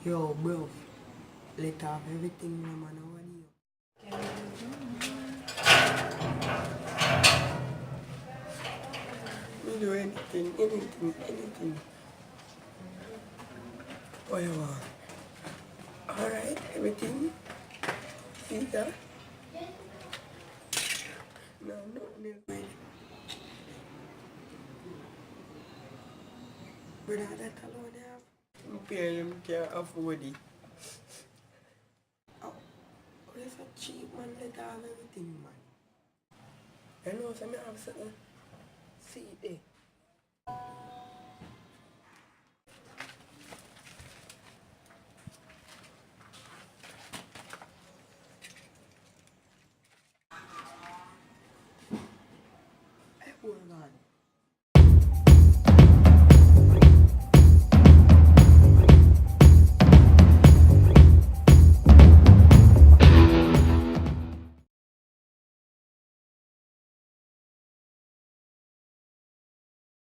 Yo, bro, let off everything, no man. What do you? Me do anything. What you want? Alright, everything. See that? No, nothing else. Brother, that alone they have. My parents can't afford it. Oh, you're so cheap, man. Let off everything, man. You know, so I have something. See it there.